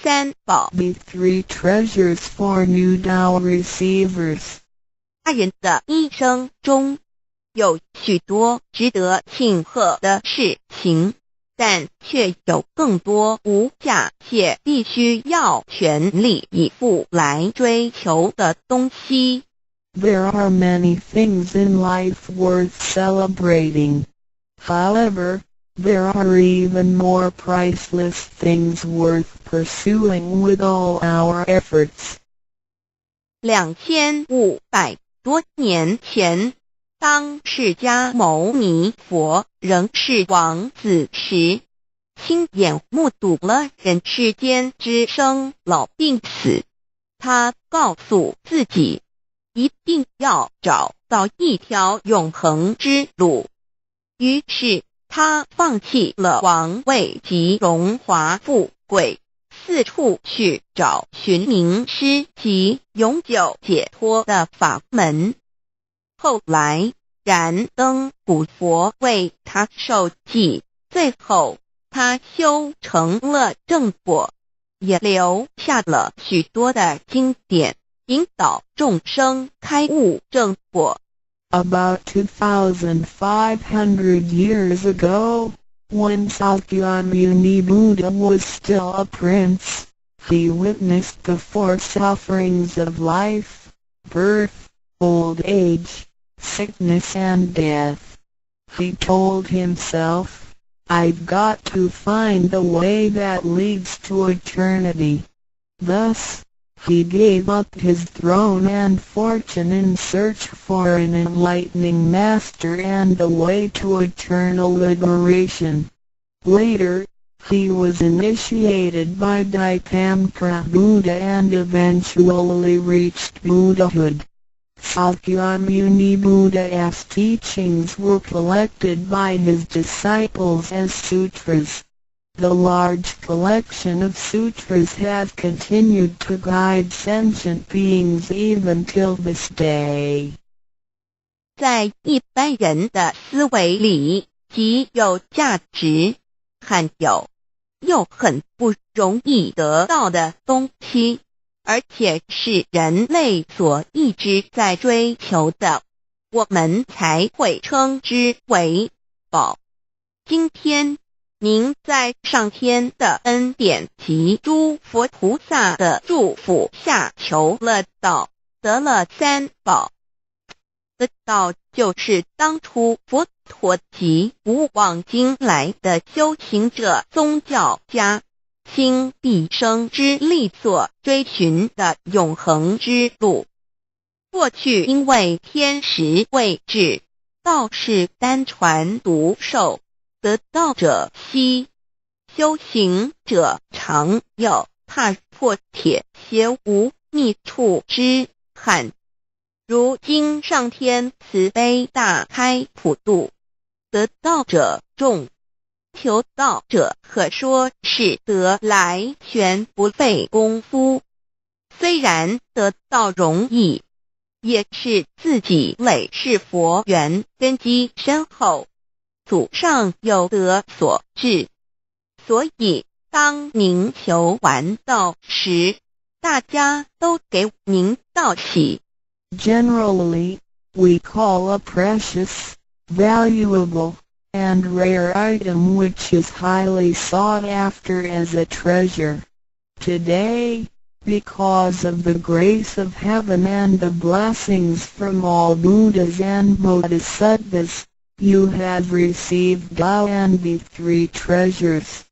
三宝 The three treasures for new Tao receivers. 大人的一生中有许多值得庆贺的事情，但却有更多无价且必须要全力以赴来追求的东西。There are many things in life worth celebrating. However, there are even more priceless things worth pursuing with all our efforts. 2500多年前，当释迦牟尼佛仍是王子时，亲眼目睹了人世间之生老病死。他告诉自己，一定要找到一条永恒之路。于是他放弃了王位及荣华富贵，四处去找寻名师及永久解脱的法门。后来燃灯古佛为他受记，最后他修成了正果，也留下了许多的经典，引导众生开悟正果。About 2,500 years ago, when Sakyamuni Buddha was still a prince, he witnessed the four sufferings of life: birth, old age, sickness and death. He told himself, "I've got to find the way that leads to eternity." Thus, he gave up his throne and fortune in search for an enlightening master and a way to eternal liberation. Later, he was initiated by Dipamkara Buddha and eventually reached Buddhahood. Sakyamuni Buddha's teachings were collected by his disciples as sutras. The large collection of sutras has continued to guide sentient beings even till this day. 在一般人的思维里，极有价值、罕有又很不容易得到的东西，而且是人类所一直在追求的，我们才会称之为宝。今天您在上天的恩典及诸佛菩萨的祝福下求了道，得了三宝。得道就是当初佛陀及古往今来的修行者、宗教家倾毕生之力所追寻的永恒之路。过去因为天时未至，道是单传独授，得道者稀，修行者常有，踏破铁鞋无觅处之憾。如今上天慈悲大开普度，得道者众，求道者可说是得来全不费功夫。虽然得道容易，也是自己累世佛缘根基深厚，祖上有德所致。所以当您求完道时，大家都给您道喜。Generally, we call a precious, valuable, and rare item which is highly sought after as a treasure. Today, because of the grace of heaven and the blessings from all Buddhas and Bodhisattvas, you have received Tao and the three treasures.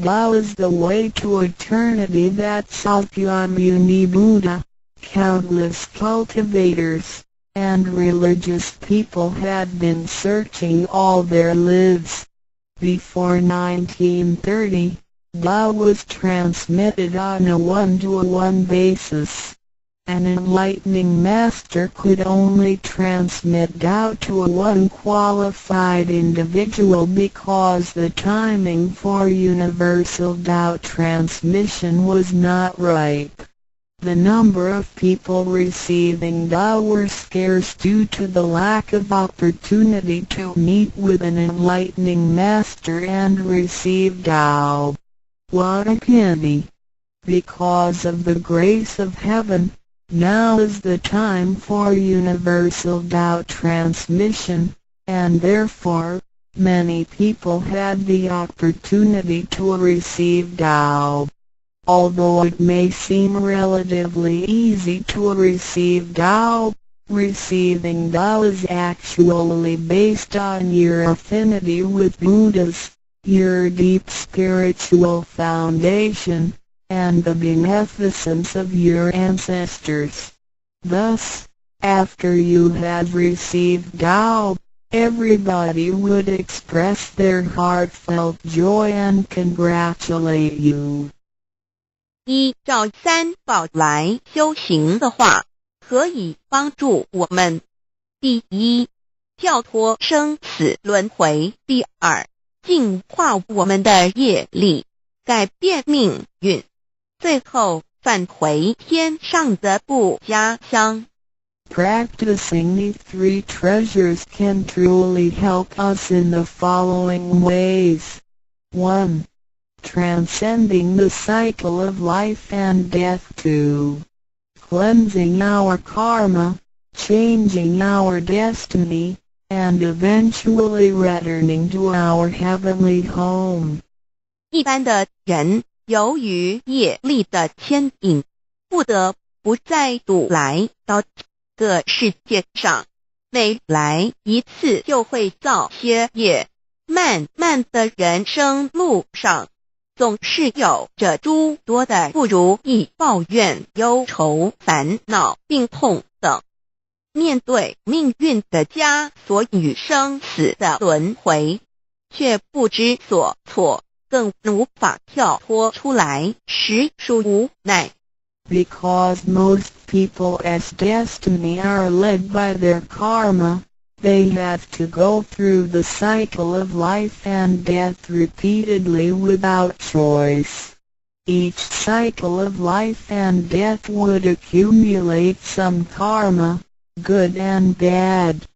Tao is the way to eternity that Sakyamuni Buddha, countless cultivators, and religious people had been searching all their lives. Before 1930, Tao was transmitted on a one-to-one basis. An enlightening master could only transmit Tao to one qualified individual because the timing for universal Tao transmission was not ripe. The number of people receiving Tao were scarce due to the lack of opportunity to meet with an enlightening master and receive Tao. What a pity! Because of the grace of heaven, now is the time for universal Tao transmission, and therefore, many people had the opportunity to receive Tao. Although it may seem relatively easy to receive Tao, receiving Tao is actually based on your affinity with Buddhas, your deep spiritual foundation, and the beneficence of your ancestors. Thus, after you had received Tao, everybody would express their heartfelt joy and congratulate you. 依照三宝来修行的话，可以帮助我们：第一，跳脱生死轮回；第二，净化我们的业力，改变命运；最后返回天上的不家乡。Practicing these three treasures can truly help us in the following ways. 1. Transcending the cycle of life and death. 2. Cleansing our karma, changing our destiny, and eventually returning to our heavenly home. 一般的人由于业力的牵引，不得不再度来到这个世界上，每来一次就会造些业，漫漫的人生路上，总是有着诸多的不如意、抱怨、忧愁、烦恼、病痛等。面对命运的枷锁与生死的轮回，却不知所措，更无法跳脱出来，实属无奈。Because most people as destiny are led by their karma, they have to go through the cycle of life and death repeatedly without choice. Each cycle of life and death would accumulate some karma, good and bad.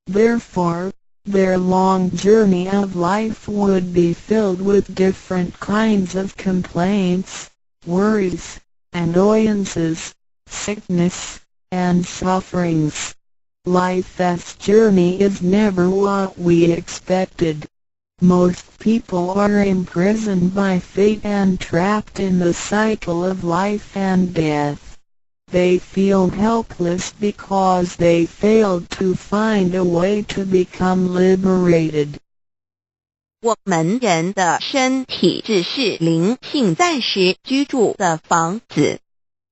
Therefore, their long journey of life would be filled with different kinds of complaints, worries, annoyances, sickness, and sufferings. Life's journey is never what we expected. Most people are imprisoned by fate and trapped in the cycle of life and death. They feel helpless because they failed to find a way to become liberated. 我们人的身体只是灵性暂时居住的房子，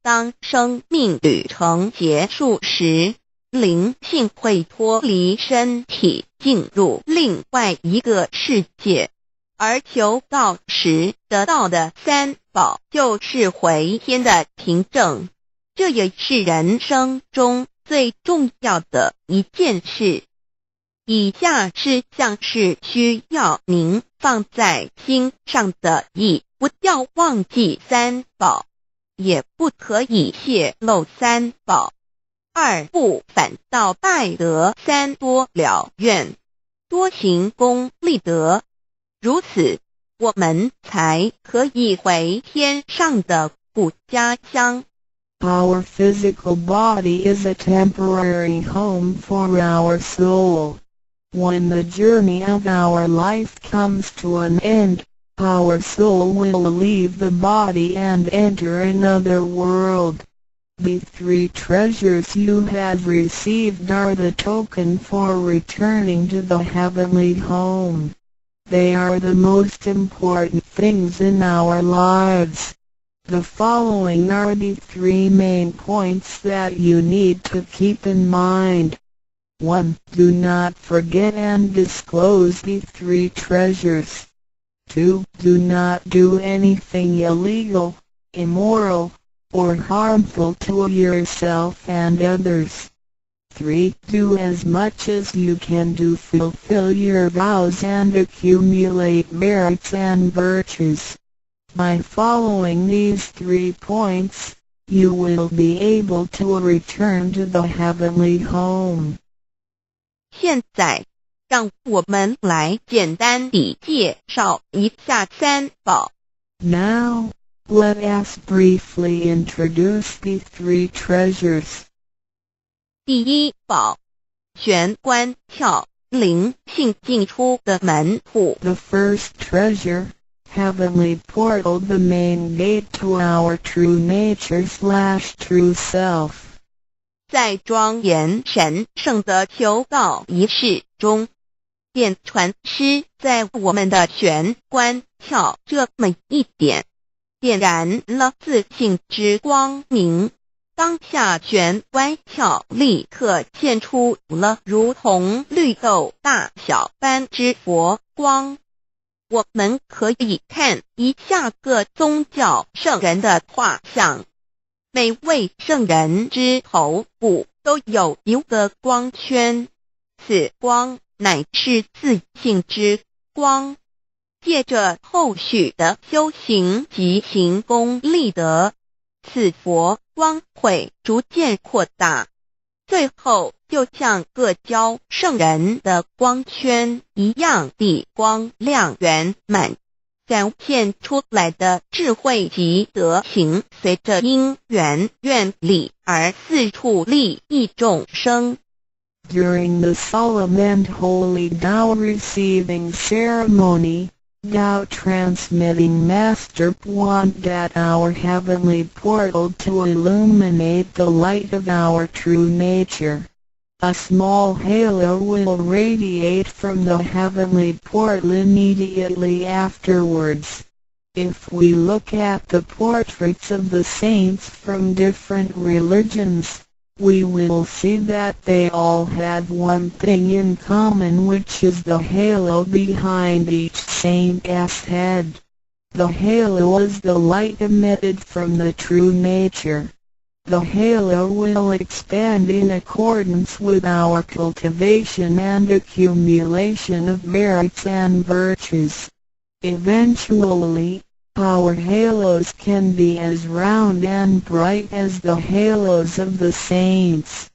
当生命旅程结束时，灵性会脱离身体，进入另外一个世界，而求道时得到的三宝就是回天的凭证，这也是人生中最重要的一件事。以下是像是需要您放在心上的意，不要忘记三宝，也不可以泄露三宝。二不反倒败德，三多了愿，多行功立德，如此我们才可以回天上的故家乡。Our physical body is a temporary home for our soul. When the journey of our life comes to an end, our soul will leave the body and enter another world. The three treasures you have received are the token for returning to the heavenly home. They are the most important things in our lives. The following are the three main points that you need to keep in mind. 1. Do not forget and disclose the three treasures. 2. Do not do anything illegal, immoral, or harmful to yourself and others. 3. Do as much as you can to fulfill your vows and accumulate merits and virtues. By following these 3 points, you will be able to return to the heavenly home. 现在，让我们来简单地介绍一下三宝。Now, let us briefly introduce the three treasures. 第一宝，玄关窍，灵性进出的门户。 The first treasure, heavenly portal, the main gate to our true nature/true self. 在庄严神圣的求告仪式中，电传师在我们的玄关窍这么一点，点燃了自信之光明。当下玄关窍立刻现出了如同绿豆大小般之佛光。我们可以看一下各宗教圣人的画像，每位圣人之头部都有一个光圈，此光乃是自信之光。借着后续的修行及行功立德，此佛光会逐渐扩大，最后就像各教圣人的光圈一样地光亮圆满，展现出来的智慧及德行随着因缘愿力而四处利益众生。 During the solemn and holy Tao receiving ceremony, Tao transmitting Master pointed our heavenly portal to illuminate the light of our true nature. A small halo will radiate from the heavenly portal immediately afterwards. If we look at the portraits of the saints from different religions, we will see that they all had one thing in common, which is the halo behind each saint's head. The halo is the light emitted from the true nature. The halo will expand in accordance with our cultivation and accumulation of merits and virtues. Eventually, our halos can be as round and bright as the halos of the saints.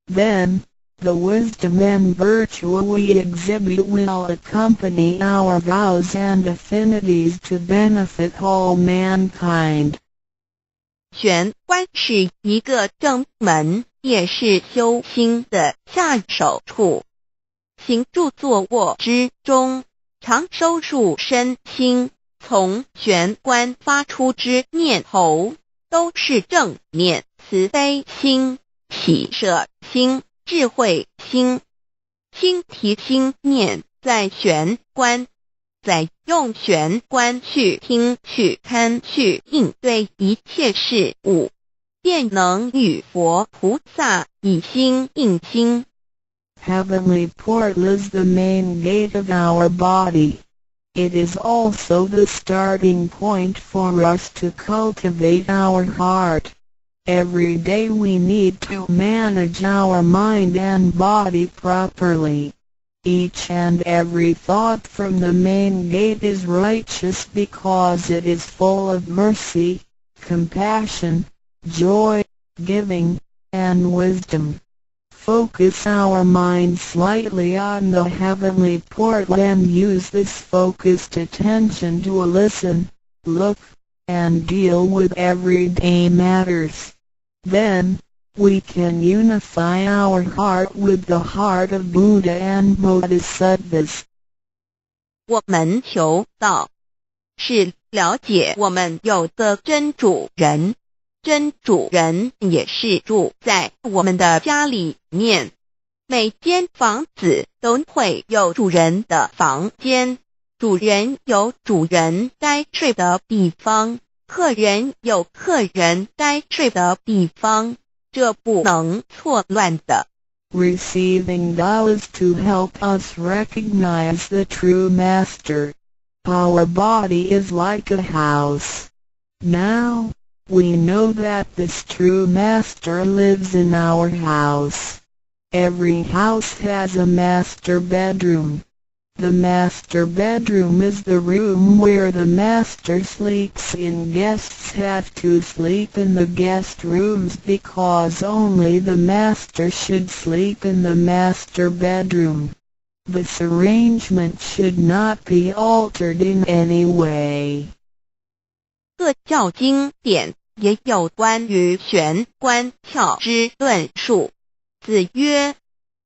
Then, the wisdom and virtue we exhibit will accompany our vows and affinities to benefit all mankind. 玄关是一个正门，也是修心的下手处。行住坐卧之中，常收束身心，从玄关发出之念头，都是正念、慈悲心、喜舍心、智慧心。心提心念在玄关，再用玄关去听、去看、去应对一切事物，便能与佛菩萨以心应心。Heavenly portal is the main gate of our body. It is also the starting point for us to cultivate our heart. Every day we need to manage our mind and body properly. Each and every thought from the main gate is righteous because it is full of mercy, compassion, joy, giving, and wisdom. Focus our mind slightly on the heavenly portal and use this focused attention to listen, look, and deal with everyday matters. Then, we can unify our heart with the heart of Buddha and Bodhisattvas. 我们求道，是了解我们有个真主人，真主人也是住在我们的家里面。每间房子都会有主人的房间，主人有主人该睡的地方，客人有客人该睡的地方，这不能错乱的。Receiving Tao is to help us recognize the true Master. Our body is like a house. Now, we know that this true Master lives in our house. Every house has a master bedroom. The master bedroom is the room where the master sleeps in. Guests have to sleep in the guest rooms because only the master should sleep in the master bedroom. This arrangement should not be altered in any way. 各教经典也有关于玄关窍之论述。子曰：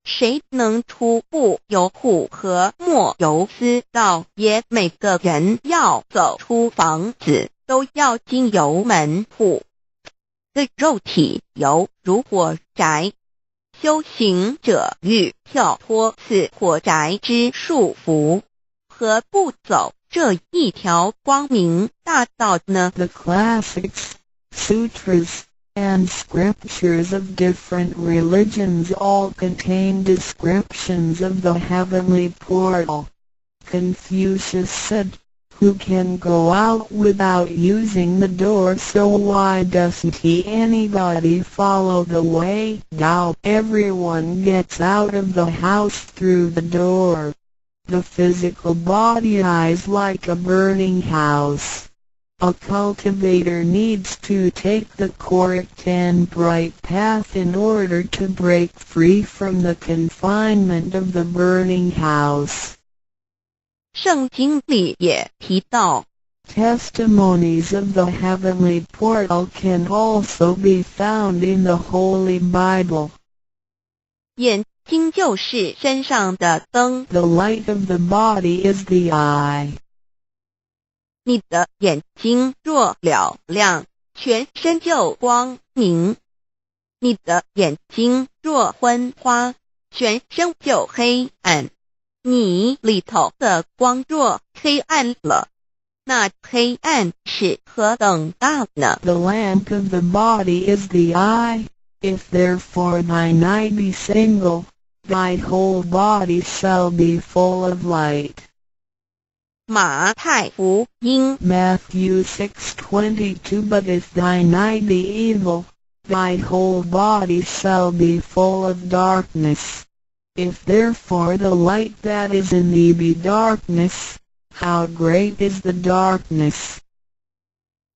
谁能出不由户和莫由私道也？每个人要走出房子，都要经由门户。个肉体犹如火宅，修行者欲跳脱此火宅之束缚，何不走这一条光明大道呢？ The classics, sutras, and scriptures of different religions all contain descriptions of the heavenly portal. Confucius said, "Who can go out without using the door, so why doesn't anybody follow the way? Now everyone gets out of the house through the door. The physical body is like a burning house. A cultivator needs to take the correct and bright path in order to break free from the confinement of the burning house." 圣经里也提到 Testimonies of the heavenly portal can also be found in the Holy Bible. 眼睛就是身上的灯， The light of the body is the eye. 你的眼睛若了亮，全身就光明；你的眼睛若昏花，全身就黑暗。你里头的光若黑暗了，那黑暗是何等大呢？ The lamp of the body is the eye. If therefore thine eye be single, thy whole body shall be full of light. 马太福音 Matthew 6:22 But if thine eye be evil, thy whole body shall be full of darkness. If therefore the light that is in thee be darkness, how great is the darkness?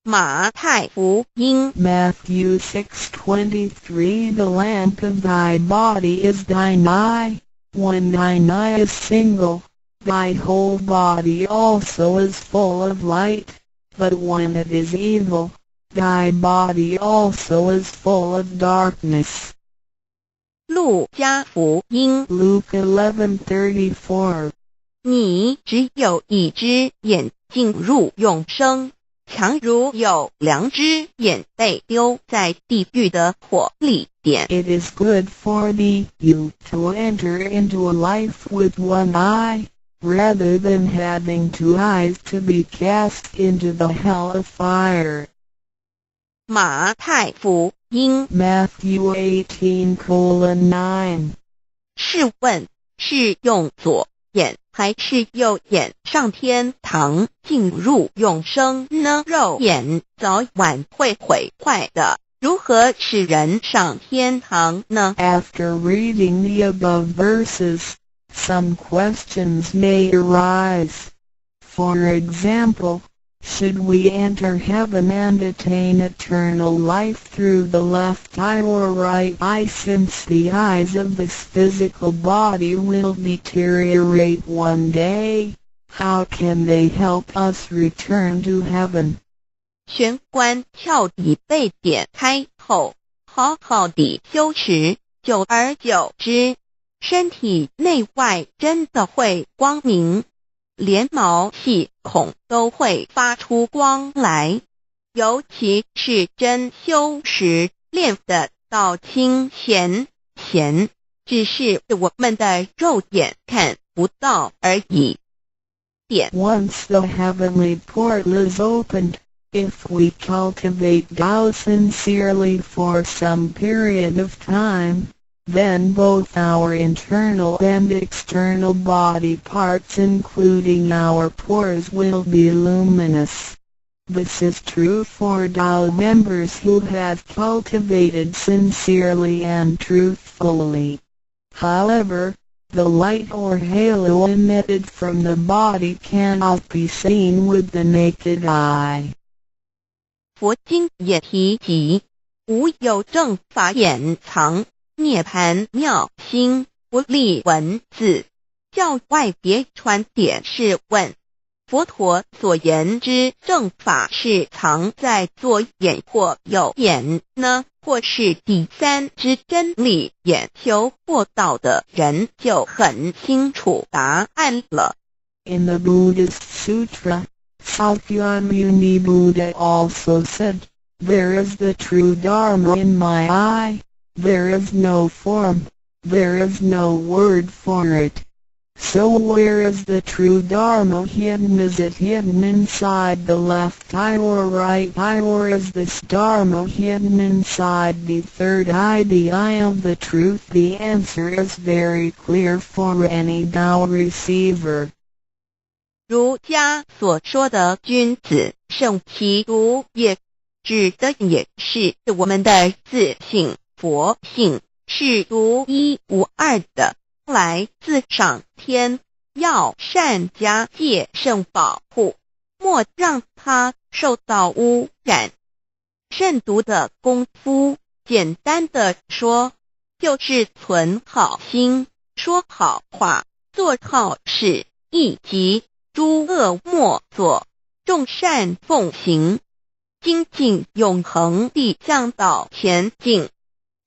马太福音 Matthew 6:23 The lamp of thy body is thine eye. When thine eye is single, thy whole body also is full of light. But when it is evil, thy body also is full of darkness. 路加福音 Luke 11:34你只有一只眼进入永生，强如有两只眼被丢在地狱的火里点。 It is good for thee, you, to enter into a life with one eye, rather than having two eyes to be cast into the hell of fire. 马太福音 Matthew 18:9试问是用左眼还是右眼上天堂进入永生呢？肉眼早晚会毁坏的，如何使人上天堂呢？ After reading the above verses, some questions may arise. For example, should we enter heaven and attain eternal life through the left eye or right eye, since the eyes of this physical body will deteriorate one day? How can they help us return to heaven? 玄关窍已被点开后，好好地修持，久而久之，身体内外真的会光明，连毛细孔都会发出光来。尤其是真修持练得到清闲，只是我们的肉眼看不到而已。点 Once the heavenly portal is opened, if we cultivate Tao sincerely for some period of time, then both our internal and external body parts including our pores will be luminous. This is true for Tao members who have cultivated sincerely and truthfully. However, the light or halo emitted from the body cannot be seen with the naked eye. 佛经也提及，无有正法掩藏，涅盘妙心不立文字，教外别传点是问，佛陀所言之正法是藏在左眼或右眼呢，或是第三之真理眼求获到的人就很清楚答案了。In the Buddhist Sutra, Sakyamuni Buddha also said, "There is the true Dharma in my eye, there is no form, there is no word for it. So where is the true Dharma hidden? Is it hidden inside the left eye or right eye, or is this Dharma hidden inside the third eye, the eye of the truth?" The answer is very clear for any Tao receiver. 儒家所说的君子圣其儒也，指的也是我们的自性佛性，是独一无二的，来自上天，要善加戒慎保护，莫让它受到污染。慎独的功夫，简单的说，就是存好心，说好话，做好事，以及诸恶莫作，众善奉行，精进永恒地向导前进。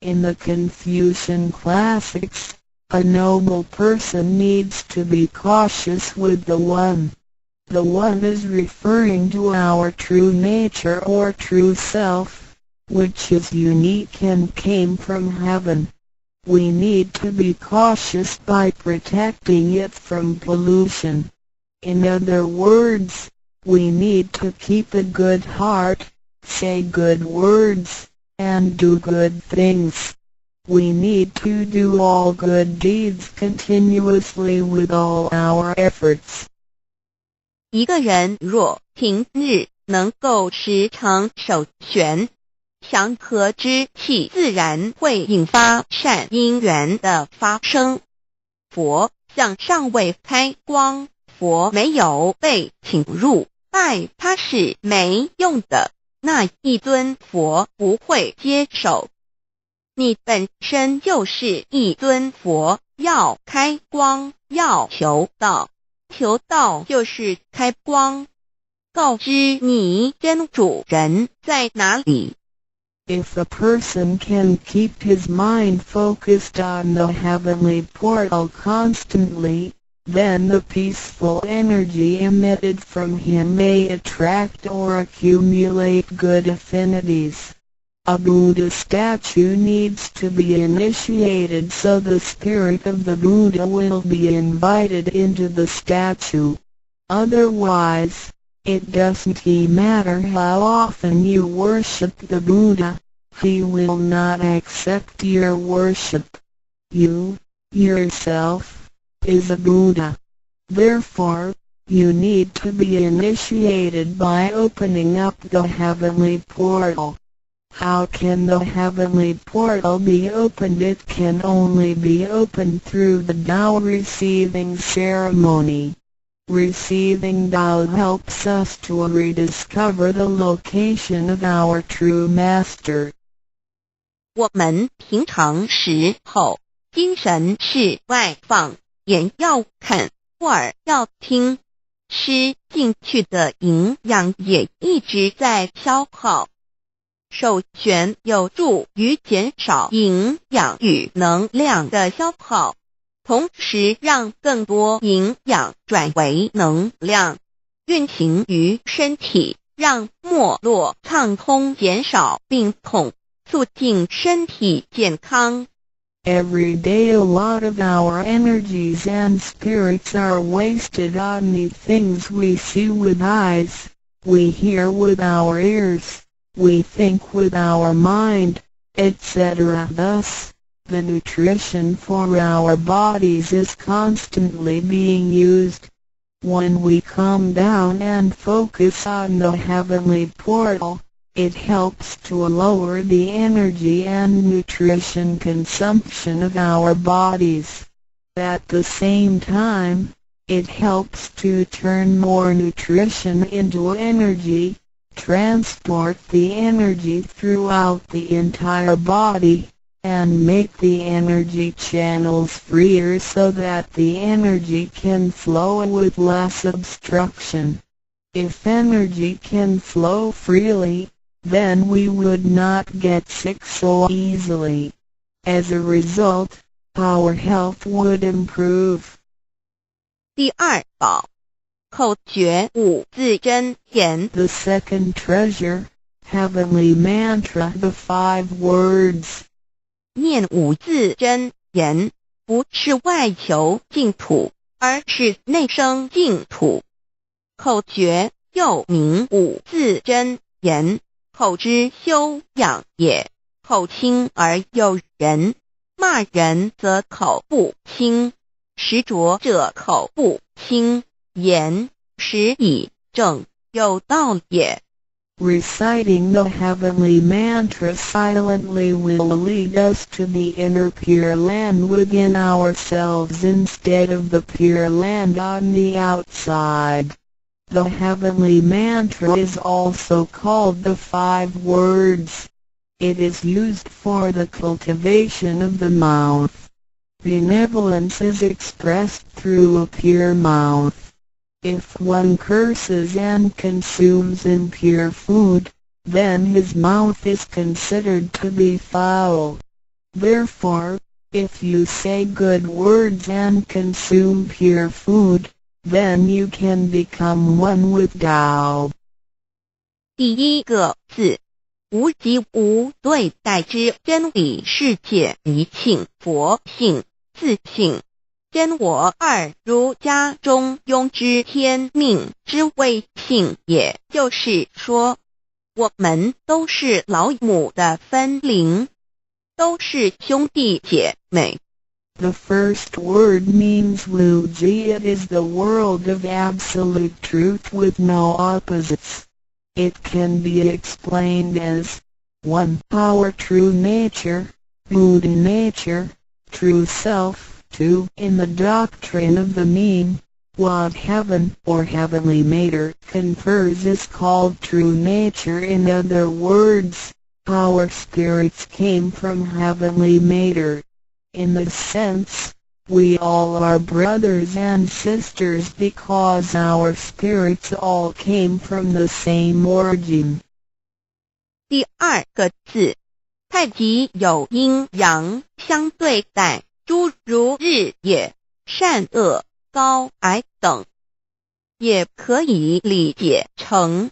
In the Confucian classics, a noble person needs to be cautious with the One. The One is referring to our true nature or true self, which is unique and came from heaven. We need to be cautious by protecting it from pollution. In other words, we need to keep a good heart, say good words, and do good things. We need to do all good deeds continuously with all our efforts. 一个人若平日能够时常守玄，祥和之气自然会引发善因缘的发生。佛像尚未开光，佛没有被请入，拜他是没用的，那一尊佛不会接受。你本身就是一尊佛，要开光，要求道，求道就是开光，告知你真主人在哪里。If a person can keep his mind focused on the heavenly portal constantly, then the peaceful energy emitted from him may attract or accumulate good affinities. A Buddha statue needs to be initiated so the spirit of the Buddha will be invited into the statue. Otherwise, it doesn't matter how often you worship the Buddha, he will not accept your worship. You, yourself, is a Buddha. Therefore, you need to be initiated by opening up the heavenly portal. How can the heavenly portal be opened? It can only be opened through the Tao receiving ceremony. Receiving Tao helps us to rediscover the location of our true master. 我们平常时候精神是外放，眼要看，耳要听，吃进去的营养也一直在消耗。守玄有助于减少营养与能量的消耗，同时让更多营养转为能量，运行于身体，让脉络畅通，减少病痛，促进身体健康。Every day a lot of our energies and spirits are wasted on the things we see with eyes, we hear with our ears, we think with our mind, etc. Thus, the nutrition for our bodies is constantly being used. When we calm down and focus on the heavenly portal, it helps to lower the energy and nutrition consumption of our bodies. At the same time, it helps to turn more nutrition into energy, transport the energy throughout the entire body, and make the energy channels freer so that the energy can flow with less obstruction. If energy can flow freely, then we would not get sick so easily. As a result, our health would improve. 第二宝，口诀五字真言。 The second treasure, heavenly mantra, the 5 words. 念五字真言，不是外求净土，而是内生净土。口诀又名五字真言，口之修养也。口轻而有人，骂人则口不轻，实着者口不轻，言实以正，有道也。 Reciting the heavenly mantra silently will lead us to the inner Pure Land within ourselves instead of the Pure Land on the outside. The heavenly mantra is also called the 5 words. It is used for the cultivation of the mouth. Benevolence is expressed through a pure mouth. If one curses and consumes impure food, then his mouth is considered to be foul. Therefore, if you say good words and consume pure food, then you can become one with Tao. 第一个字，无即无对待之真理世界一性佛性自性。真我二儒家中庸之天命之谓性，也就是说，我们都是老母的分灵，都是兄弟姐妹。The first word means Wuji. It is the world of absolute truth with no opposites. It can be explained as 1. Our true nature, Buddha nature, true self. 2. In the doctrine of the mean, what heaven or heavenly matter confers is called true nature. In other words, our spirits came from heavenly matter. In this sense, we all are brothers and sisters because our spirits all came from the same origin. 第二个字，太极有阴阳相对待。诸如日也、善恶、高矮等，也可以理解成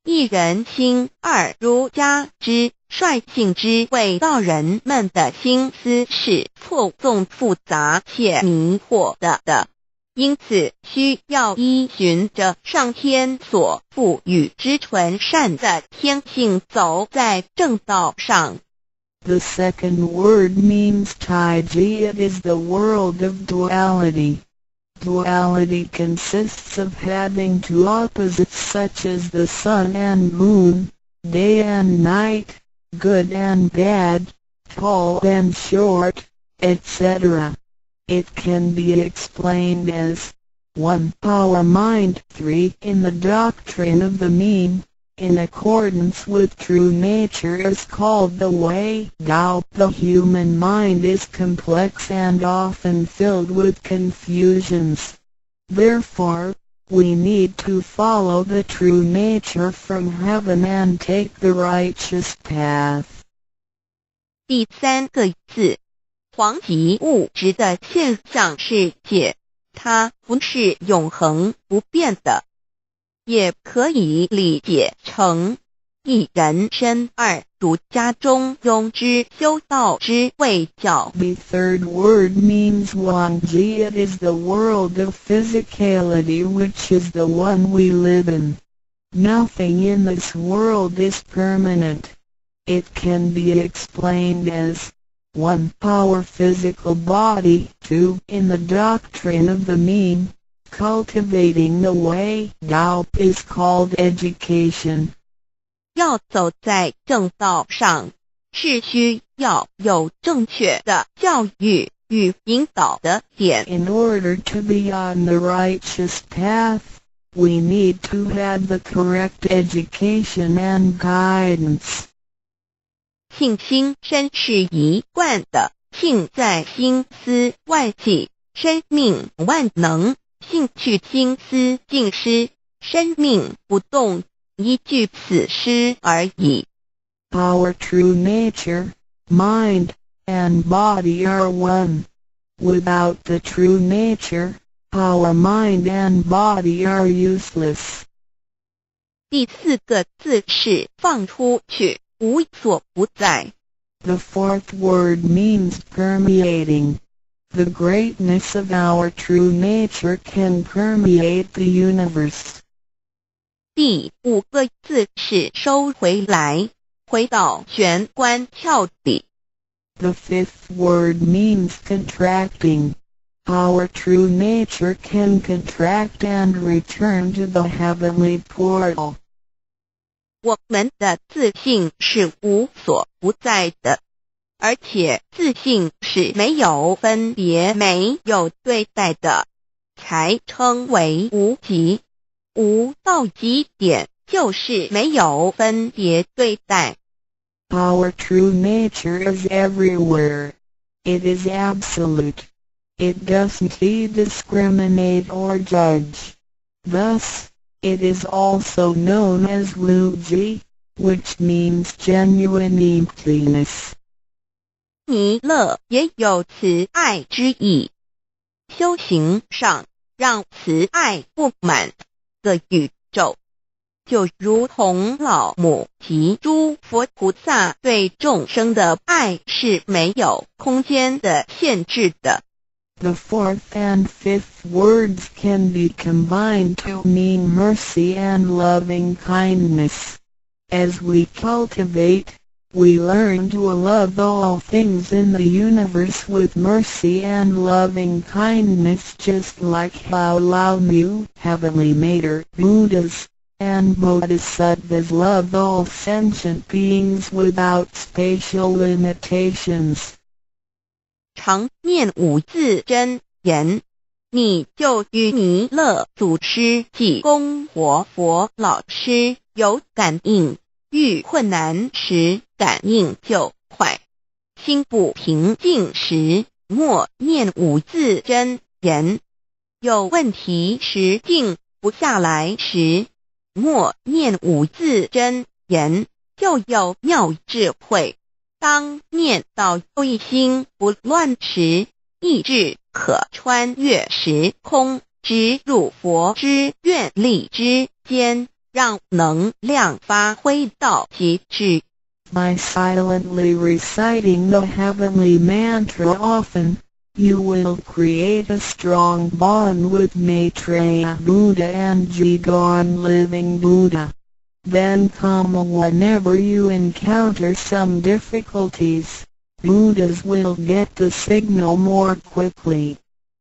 一人心二儒家之率性之谓道人们的心思是错综复杂且迷惑的，因此需要依循着上天所赋予之纯善的天性走在正道上。The second word means Taiji. It is the world of duality. Duality consists of having 2 opposites such as the sun and moon, day and night, good and bad, tall and short, etc. It can be explained as 1. Our mind. 3. In the doctrine of the mean, in accordance with true nature is called the way Tao. The human mind is complex and often filled with confusions. Therefore, we need to follow the true nature from heaven and take the righteous path. 第三个字，黄极物质的现象世界，它不是永恒不变的。也可以理解成一人身二儒家中庸之修道之谓教。 The third word means Wangji. It is the world of physicality, which is the one we live in. Nothing in this world is permanent. It can be explained as 1. Our physical body. 2. In the doctrine of the mean, cultivating the way Tao is called education. 要走在正道上，是需要有正确的教育与引导的点。 In order to be on the righteous path, we need to have the correct education and guidance. 庆心身是一贯的，庆在心思万计，生命万能，兴趣心思尽失，生命不动，依据此诗而已。Our true nature, mind, and body are one. Without the true nature, our mind and body are useless. 第4个字是放出去，无所不在。The fourth word means permeating. The greatness of our true nature can permeate the universe. 第5个字是收回来，回到玄关窍底。The fifth word means contracting. Our true nature can contract and return to the heavenly portal. 我们的自信是无所不在的，而且自信是没有分别、没有对待的，才称为无极。无到极点就是没有分别对待。Our true nature is everywhere. It is absolute. It doesn't discriminate or judge. Thus, it is also known as Wuji, which means genuine emptiness. 弥勒也有慈爱之意。修行上让慈爱布满个宇宙，就如同老母及诸佛菩萨对众生的爱是没有空间的限制的。The fourth and fifth words can be combined to mean mercy and loving kindness. As we cultivate, we learn to love all things in the universe with mercy and loving kindness, just like how Lao Mu, Heavenly Mater, Buddhas, and Bodhisattvas love all sentient beings without spatial limitations. 常念5字真言，你就与弥勒祖师济公活佛老师有感应，遇困难时感应就快，心不平静时默念5字真言，有问题时静不下来时默念5字真言，就有妙智慧。当念到一心不乱时，意志可穿越时空，直入佛之愿力之间，让能量发挥到极致。By silently reciting the heavenly mantra often, you will create a strong bond with Maitreya Buddha and Jigon Living Buddha. Then come whenever you encounter some difficulties, Buddhas will get the signal more quickly.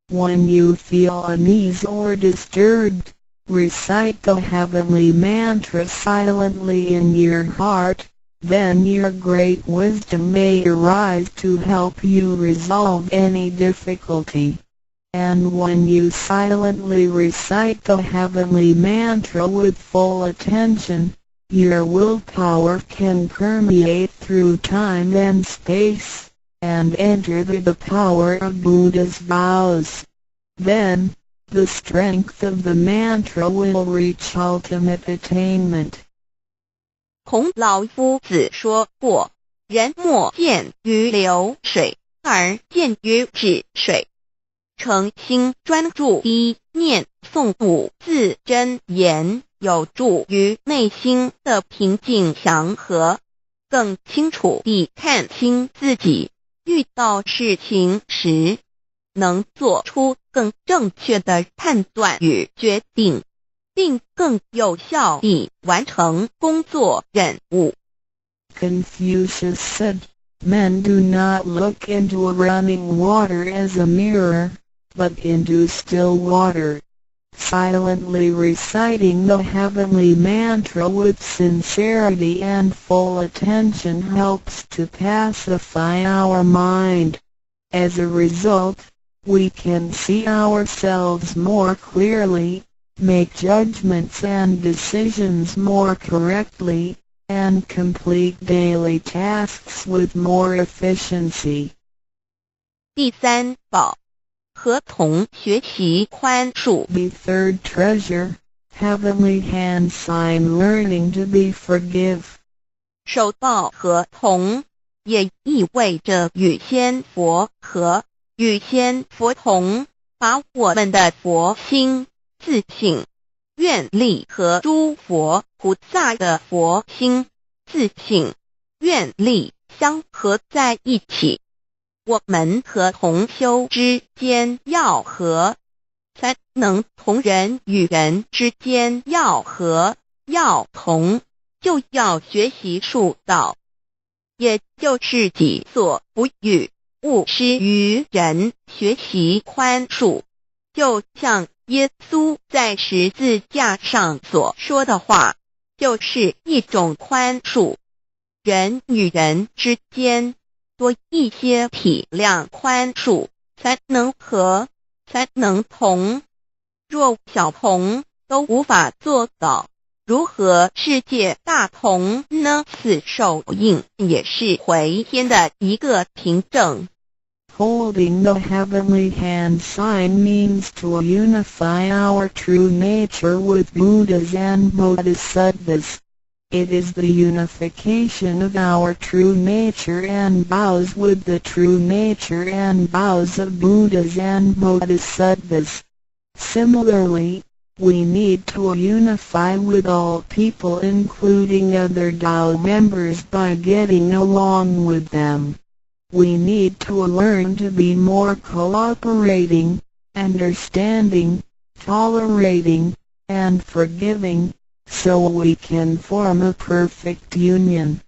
When you feel uneasy or disturbed, recite the heavenly mantra silently in your heart, then your great wisdom may arise to help you resolve any difficulty. And when you silently recite the heavenly mantra with full attention, your willpower can permeate through time and space, and enter the power of Buddha's vows. Then, the strength of the mantra will reach ultimate attainment. 孔老夫子说过，人莫见于流水，而见于止水。诚心专注一念诵5字真言，有助于内心的平静祥和，更清楚地看清自己，遇到事情时能做出更正确的判断与决定，并更有效地完成工作任务。Confucius said, "Men do not look into running water as a mirror, but into still water." Silently reciting the heavenly mantra with sincerity and full attention helps to pacify our mind. As a result, we can see ourselves more clearly, make judgments and decisions more correctly, and complete daily tasks with more efficiency. 第三宝，和同学习宽恕。The third treasure, heavenly hand sign learning to be forgive. 受报和同也意味着与仙佛和，与仙佛同，把我们的佛心、自性、愿力和诸佛菩萨的佛心、自性、愿力相合在一起。我们和同修之间要和，才能同人与人之间要和要同，就要学习术道，也就是己所不欲，勿施于人，学习宽恕。就像耶稣在十字架上所说的话，就是一种宽恕。人与人之间多一些体谅宽恕，才能和，才能同。若小同都无法做到，如何世界大同呢？此手印也是回天的一个凭证。Holding the heavenly hand sign means to unify our true nature with Buddhas and Bodhisattvas. It is the unification of our true nature and vows with the true nature and vows of Buddhas and Bodhisattvas. Similarly, we need to unify with all people including other Tao members by getting along with them. We need to learn to be more cooperating, understanding, tolerating, and forgiving, so we can form a perfect union.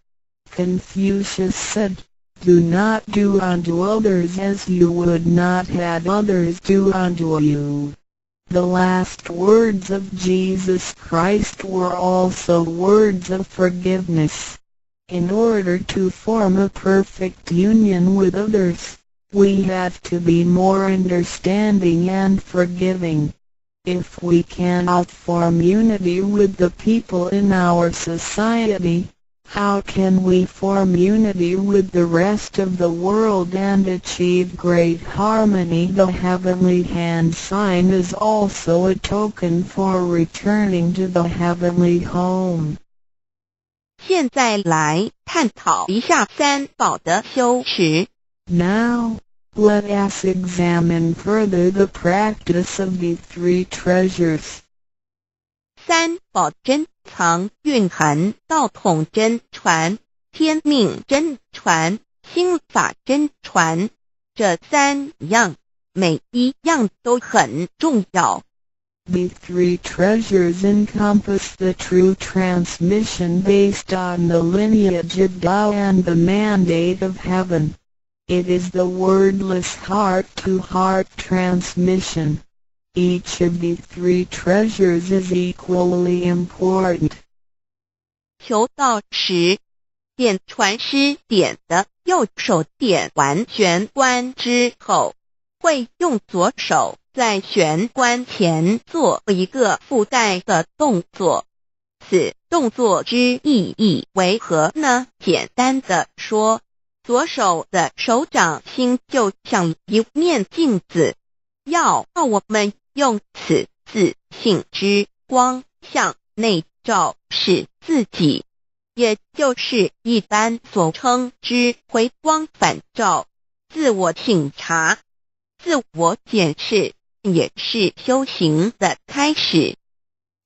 Confucius said, "Do not do unto others as you would not have others do unto you." The last words of Jesus Christ were also words of forgiveness. In order to form a perfect union with others, we have to be more understanding and forgiving. If we cannot form unity with the people in our society, how can we form unity with the rest of the world and achieve great harmony? The heavenly hand sign is also a token for returning to the heavenly home. 现在来探讨一下三宝的修持。Now, let us examine further the practice of the three treasures. 三宝珍藏蕴含道统真传、天命真传、心法真传，这三样每一样都很重要。The three treasures encompass the true transmission based on the lineage of Tao and the mandate of heaven. It is the wordless heart-to-heart transmission. Each of the three treasures is equally important. 求道时，点传师点的右手点完玄关之后，会用左手在玄关前做一个覆盖的动作。此动作之意义为何呢？简单的说，左手的手掌心就像一面镜子，要我们用此自性之光向内照视自己，也就是一般所称之回光返照，自我省察、自我检视，也是修行的开始。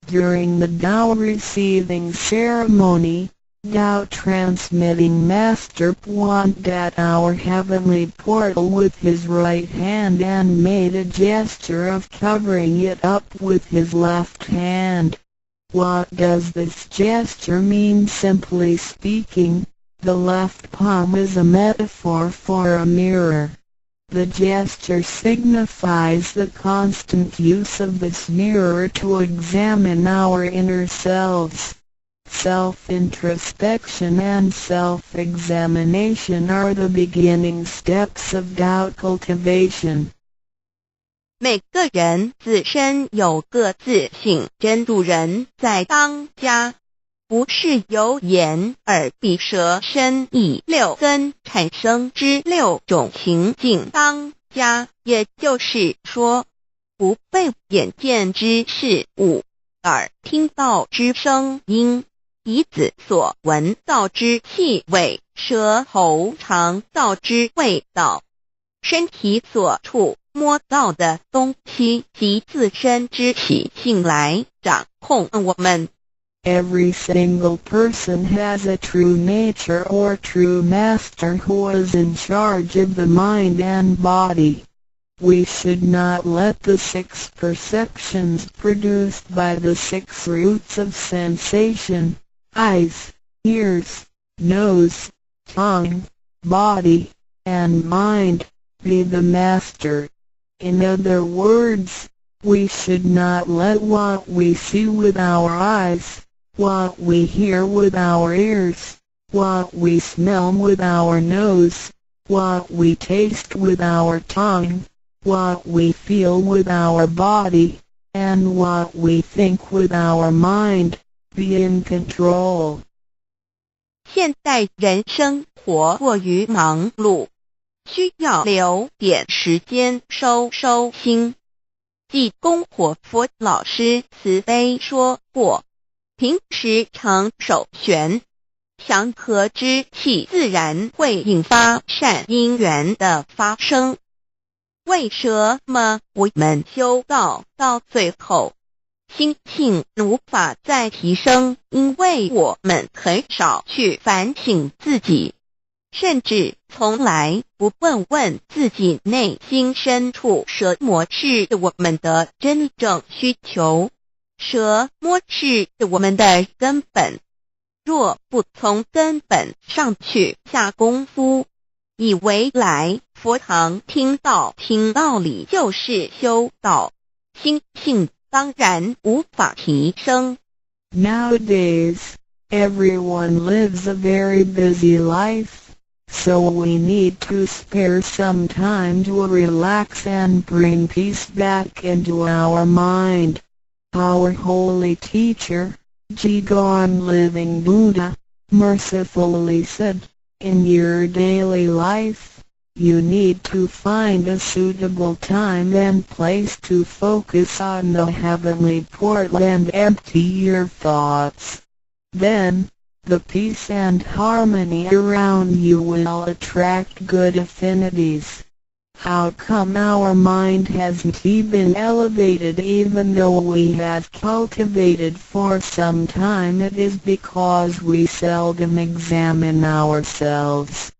During the Tao receiving ceremony, Tao transmitting Master pointed at our heavenly portal with his right hand and made a gesture of covering it up with his left hand. What does this gesture mean? Simply speaking, the left palm is a metaphor for a mirror. The gesture signifies the constant use of this mirror to examine our inner selves. Self-introspection and self-examination are the beginning steps of Tao cultivation. 每个人自身有个自性真主人在当家，不是由眼、耳、鼻、舌、身、意六根产生之六种情境当家，也就是说，不被眼见之事物、耳听到之声音、鼻子所闻到之气味、舌头尝到之味道、身体所触摸到的东西及自身之习性来掌控我们。Every single person has a true nature or true master who is in charge of the mind and body. We should not let the 6 perceptions produced by the 6 roots of sensation, eyes, ears, nose, tongue, body, and mind, be the master. In other words, we should not let what we see with our eyes, what we hear with our ears, what we smell with our nose, what we taste with our tongue, what we feel with our body, and what we think with our mind, be in control. 现代人生活过于忙碌，需要留点时间收心。济公活佛老师慈悲说过，平时常手悬，祥和之气自然会引发善因缘的发生。为什么我们修道到最后，心性无法再提升？因为我们很少去反省自己，甚至从来不问自己内心深处什么是我们的真正需求，什么是我们的根本。若不从根本上去下功夫，以为来佛堂听道理就是修道，心性当然无法提升。Nowadays, everyone lives a very busy life, so we need to spare some time to relax and bring peace back into our mind. Our holy teacher, Jigon Living Buddha, mercifully said, in your daily life, you need to find a suitable time and place to focus on the heavenly portal and empty your thoughts. Then, the peace and harmony around you will attract good affinities. How come our mind hasn't been elevated even though we have cultivated for some time? It is because we seldom examine ourselves.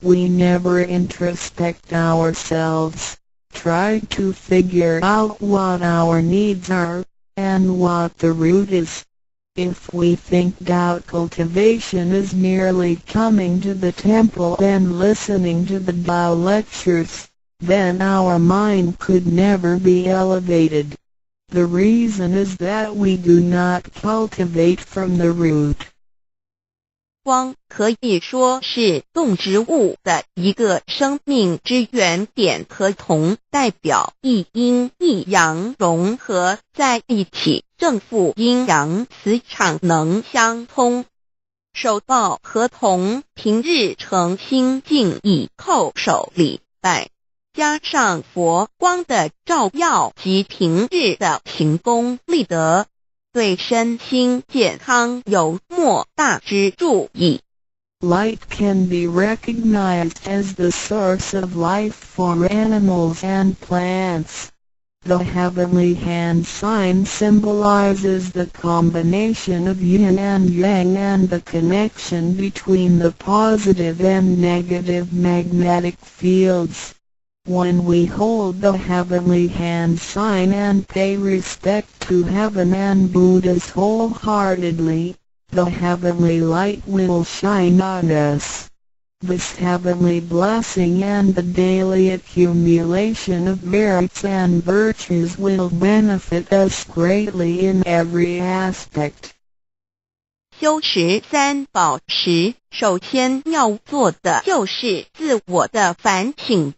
We never introspect ourselves, try to figure out what our needs are, and what the root is. If we think doubt cultivation is merely coming to the temple and listening to the Tao lectures, then our mind could never be elevated. The reason is that we do not cultivate from the root. 光可以说是动植物的一个生命之原点和铜代表一阴一阳融合在一起，正负阴阳磁场能相通。手抱和铜平日诚心敬意叩首礼拜，加上佛光的照耀及平日的勤功立德，对身心健康有莫大之助益。Light can be recognized as the source of life for animals and plants. The heavenly hand sign symbolizes the combination of yin and yang and the connection between the positive and negative magnetic fields. When we hold the heavenly hand sign and pay respect to heaven and Buddhas wholeheartedly, the heavenly light will shine on us. This heavenly blessing and the daily accumulation of merits and virtues will benefit us greatly in every aspect. 修持三宝时，首先要做的就是自我的反省，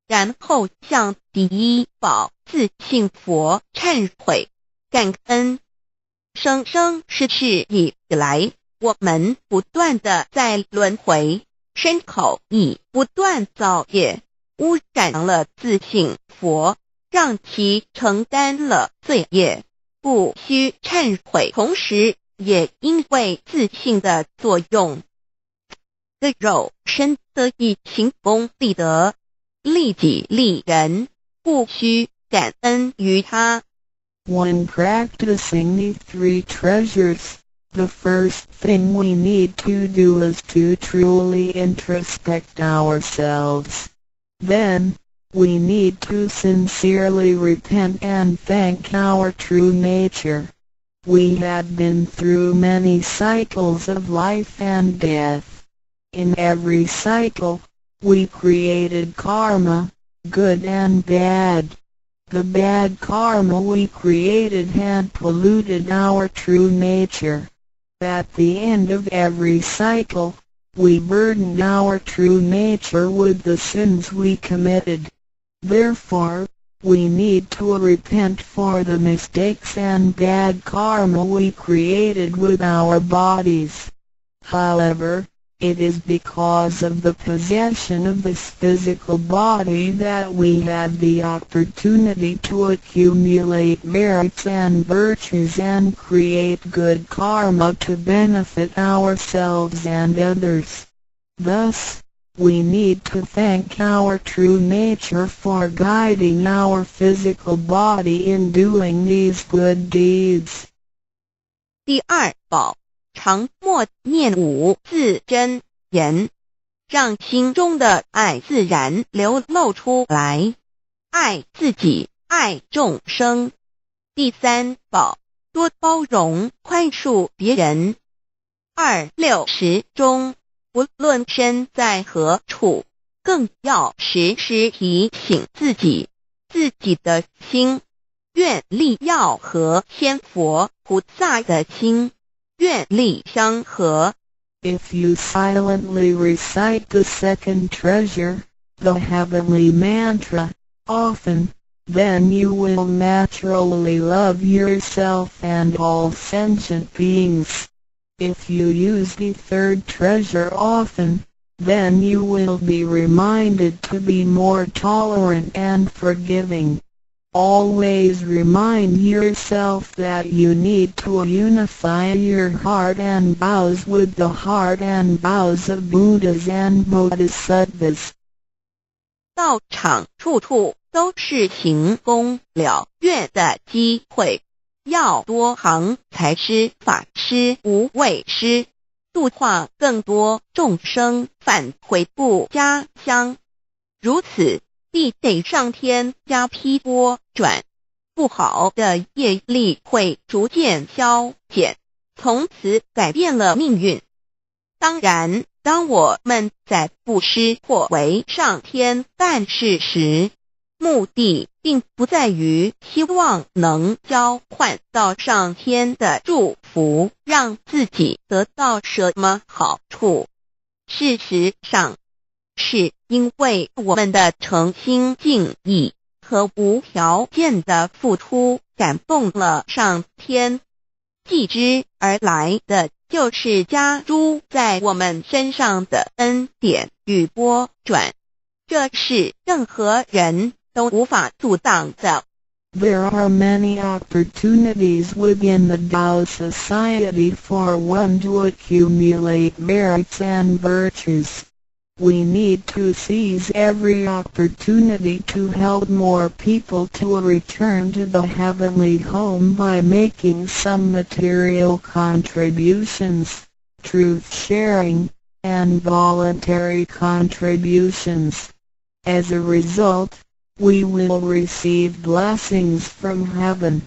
然后向第一宝自信佛忏悔、感恩。生生世世以来，我们不断地在轮回，身口意不断造业，污染了自性佛，让其承担了罪业，不需忏悔，同时也因为自性的作用，的肉身得以行功立德，利己利人，不需感恩于他。When practicing the three treasures, the first thing we need to do is to truly introspect ourselves. Then, we need to sincerely repent and thank our true nature. We had been through many cycles of life and death. In every cycle, we created karma, good and bad. The bad karma we created had polluted our true nature. At the end of every cycle, we burdened our true nature with the sins we committed. Therefore, we need to repent for the mistakes and bad karma we created with our bodies. However, it is because of the possession of this physical body that we had the opportunity to accumulate merits and virtues and create good karma to benefit ourselves and others. Thus, we need to thank our true nature for guiding our physical body in doing these good deeds. 第二宝，常默念五字真言，让心中的爱自然流露出来，爱自己，爱众生。第三宝，多包容宽恕别人。26时中，不论身在何处，更要时时提醒自己，自己的心，愿力要和天佛菩萨的心，愿力相合。If you silently recite the second treasure, the heavenly mantra, often, then you will naturally love yourself and all sentient beings. If you use the third treasure often, then you will be reminded to be more tolerant and forgiving. Always remind yourself that you need to unify your heart and vows with the heart and vows of Buddhas and Bodhisattvas. 道场处处都是行功了愿的机会，要多行财施、法施、无畏施，度化更多众生返回不家乡。如此，必得上天加批拨转，不好的业力会逐渐消减，从此改变了命运。当然，当我们在布施或为上天办事时，目的并不在于希望能交换到上天的祝福，让自己得到什么好处。事实上，是因为我们的诚心敬意和无条件的付出感动了上天，继之而来的就是加诸在我们身上的恩典与拨转，这是任何人都无法阻挡的。There are many opportunities within the Tao society for one to accumulate merits and virtues. We need to seize every opportunity to help more people to return to the heavenly home by making some material contributions, truth sharing, and voluntary contributions. As a result, we will receive blessings from heaven.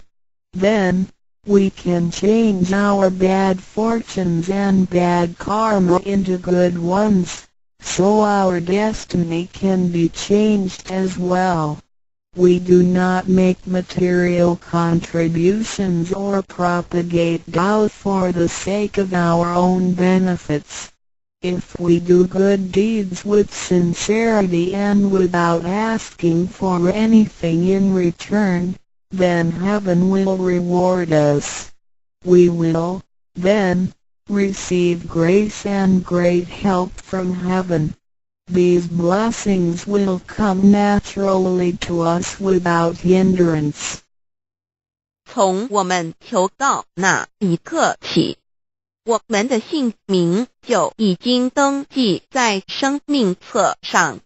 Then, we can change our bad fortunes and bad karma into good ones, so our destiny can be changed as well. We do not make material contributions or propagate Tao for the sake of our own benefits. If we do good deeds with sincerity and without asking for anything in return, then heaven will reward us. we will, then, receive grace and great help from heaven. These blessings will come naturally to us without hindrance. 从我们求告那一刻起，我们的姓名就已经登记在生命册上，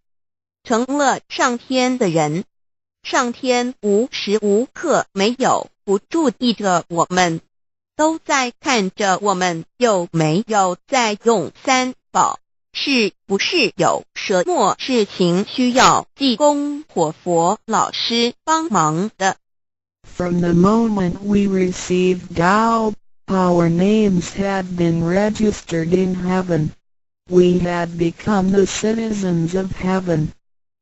成了上天的人。上天无时无刻没有不注意着我们，都在看着我们有没有在用三宝，是不是有什么事情需要济公活佛老师帮忙的。From the moment we received Tao, our names had been registered in heaven. We had become the citizens of heaven.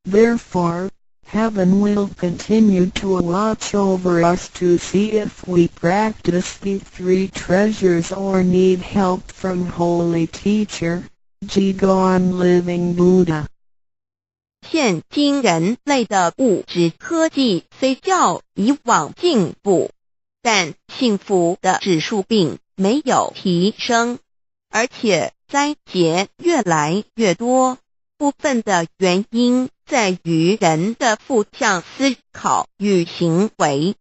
Therefore, heaven will continue to watch over us to see if we practice the three treasures or need help from Holy Teacher, Jigon Living Buddha. 现今人类的物质科技虽较以往进步，但幸福的指数并没有提升，而且灾劫越来越多。部分的原因在于人的负向思考与行为，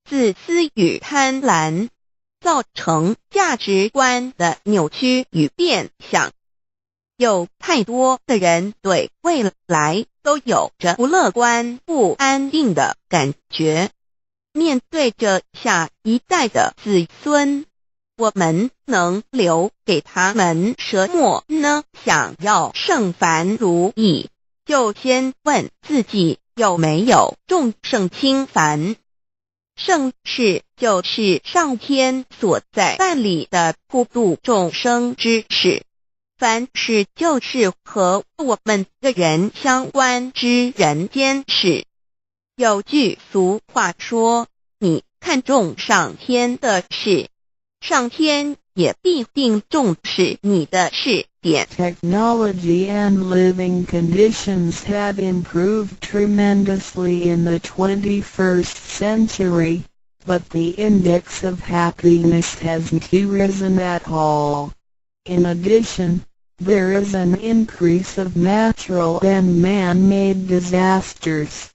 自私与贪婪，造成价值观的扭曲与变相。有太多的人对未来都有着不乐观、不安定的感觉。面对着下一代的子孙，我们能留给他们什么呢？想要圣凡如意，就先问自己有没有众圣轻凡。圣事就是上天所在办理的普度众生之事，凡事就是和我们个人相关之人间事。有句俗话说，你看重上天的事，上天也必定重视你的事点。 Technology and living conditions have improved tremendously in the 21st century, but the index of happiness hasn't risen at all. In addition, there is an increase of natural and man-made disasters.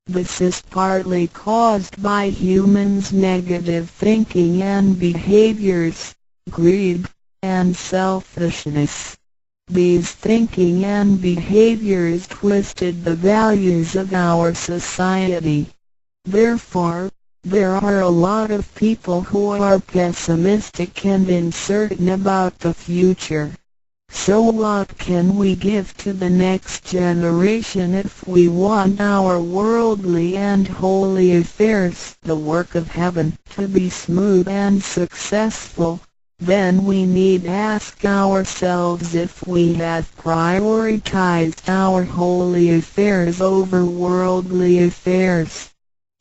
This is partly caused by humans' negative thinking and behaviors, greed, and selfishness. These thinking and behaviors twisted the values of our society. Therefore, there are a lot of people who are pessimistic and uncertain about the future. So what can we give to the next generation if we want our worldly and holy affairs, the work of heaven, to be smooth and successful? Then we need ask ourselves if we have prioritized our holy affairs over worldly affairs.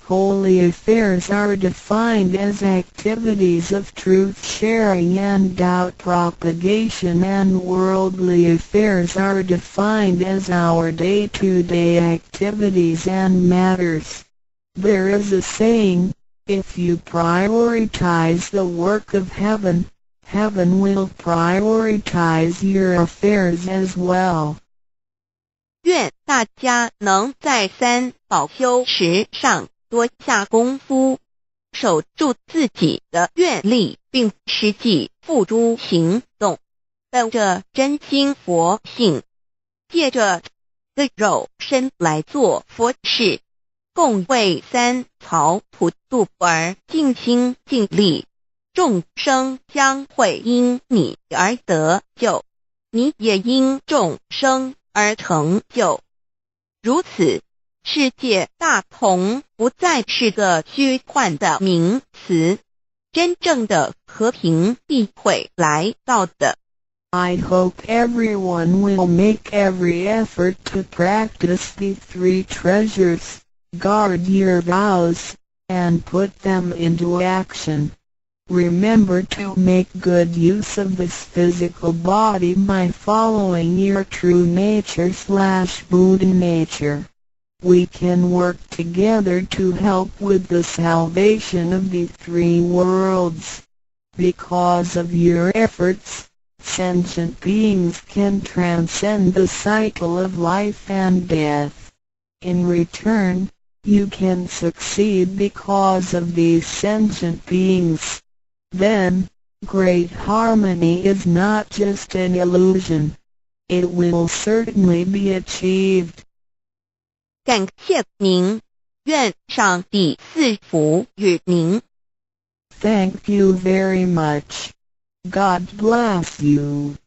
Holy affairs are defined as activities of truth-sharing and doubt propagation, and worldly affairs are defined as our day-to-day activities and matters. There is a saying, if you prioritize the work of heaven, heaven will prioritize your affairs as well. 愿大家能在三宝修持上多下功夫，守住自己的愿力，并实际付诸行动，本着真心佛性，借着的肉身来做佛事，共为三曹普度而尽心尽力，众生将会因你而得救，你也因众生而成就。如此，世界大同不再是个虚幻的名词，真正的和平必会来到的。I hope everyone will make every effort to practice the three treasures, guard your vows, and put them into action. Remember to make good use of this physical body by following your true nature/Buddha nature. We can work together to help with the salvation of the three worlds. Because of your efforts, sentient beings can transcend the cycle of life and death. In return, you can succeed because of these sentient beings. Then, great harmony is not just an illusion. It will certainly be achieved. 感谢您，愿上帝赐福与您。Thank you very much. God bless you.